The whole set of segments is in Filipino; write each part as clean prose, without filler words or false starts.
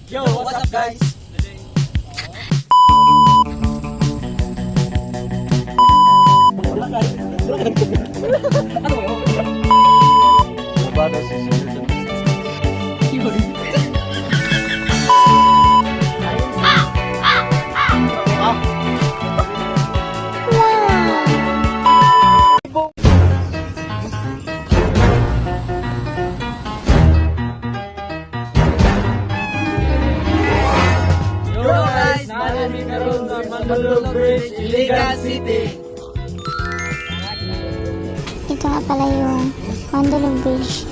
Yo, what's up guys? Mandaluyong Bridge, Iligan City. Ito nga pala yung Mandaluyong Bridge,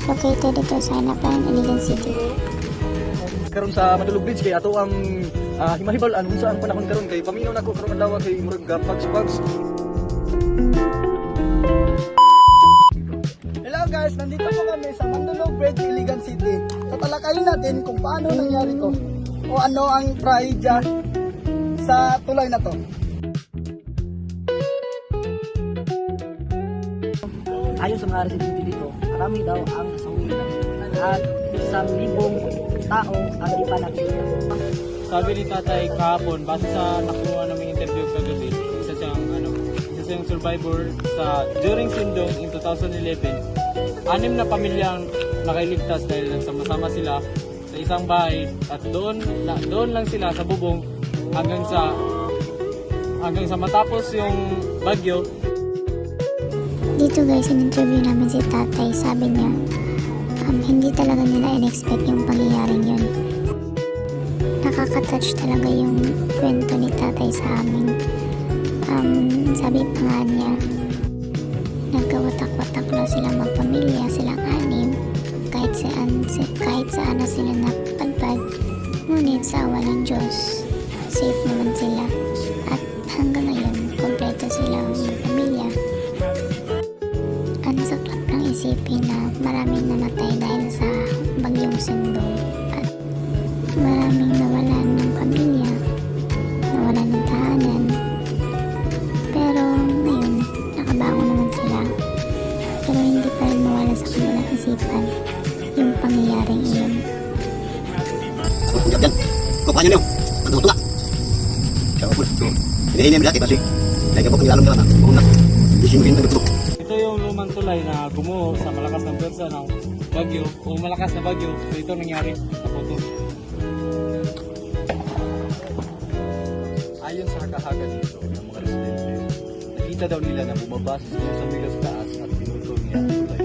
located dito sa Hanapan, Iligan City. Karon sa Mandaluyong Bridge kay ato ang himahibal-an unsa ang panahon karon kay paminaw nako karon adlaw kay murag pags-pags. Hello guys, nandito po kami sa Mandaluyong Bridge, Iligan City. Tatalakayin natin kung paano nangyari to o ano ang trahedya sa tulay na to. Ayon sa mga residente dito, marami daw ang nasawi at 1,000 tao ang di pa nakita. Sabi ni tatay kahapon, base sa nakuha naming interview kagabi, isa siyang survivor sa during Sindong in 2011. 6 na pamilyang nakailigtas dahil nagsama-sama sila sa isang bahay at doon lang sila sa bubong hanggang sa matapos yung bagyo. Dito guys, in-interview namin si tatay. Sabi niya, hindi talaga nila in-expect yung pangyayaring yun. Nakaka-touch talaga yung kwento ni tatay sa amin. Sabi pa nga niya, nagkawatak-watak na silang magpamilya, silang 6, kahit saan na sila napadpad, ngunit sa awa ng Diyos, safe naman sila at hanggang ngayon, kompleto silang pamilya. Ang saklap lang isipin na maraming namatay dahil sa bagyong Sindong at maraming nawalan ng pamilya, nawalan ng tahanan. Pero ngayon, nakabangon naman sila. Pero hindi pa rin mawala sa kanilang isipan yung pangyayaring iyon. Yan, kumpanya niyo. Ano ito na? Kaya po, hinihinim dati kasi lagi po kanilalong ka na. Una, isingin na ito. Ito yung lumang tulay na gumuho sa malakas na pwersa ng bagyo o malakas na bagyo. So ito nangyari sa photo. Ayon sa haka-haka dito ng mga residente, nakita daw nila na bumaba si San Miguel sa taas at pinutol niya ang tulay.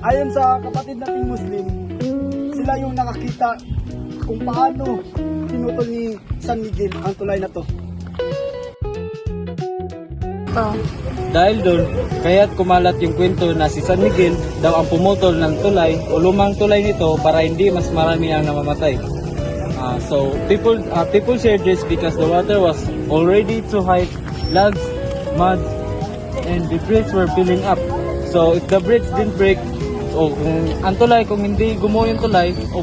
Ayon sa kapatid nating Muslim, sila yung nakakita kung paano pinutol ni San Miguel ang tulay na to. Dahil doon, kaya't kumalat yung kwento na si San Miguel daw ang pumutol ng tulay o lumang tulay nito para hindi mas marami ang namamatay. So people shared this because the water was already too high, logs, mud, and debris were filling up. So if the bridge didn't break, o kung ang tulay, kung hindi gumuho yung tulay o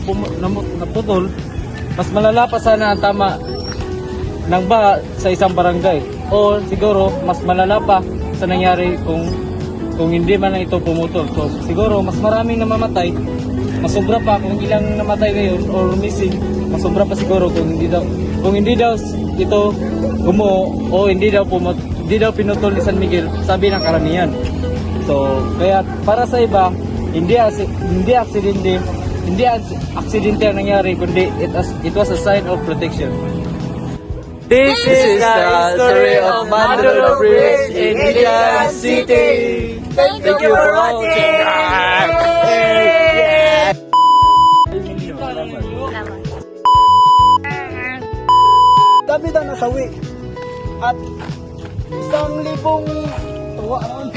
naputol, mas malala pa sana ang tama ng baha sa isang barangay. O siguro mas malala pa sa nangyari kung hindi man ito pumutol. So siguro mas maraming namamatay, mas sobra pa kung ilang namatay ngayon or missing, mas sobra pa siguro kung hindi daw ito gumuho o hindi daw pinutol ni San Miguel, sabi ng karamihan. So kaya para sa iba, hindi aksidente ang nangyari, kundi it was a sign of protection. This is the story of Mandaluyong Bridge in Iligan City. Thank you for watching. Dami daw nasawi at 1,000 tuwa naman.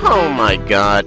Oh my God.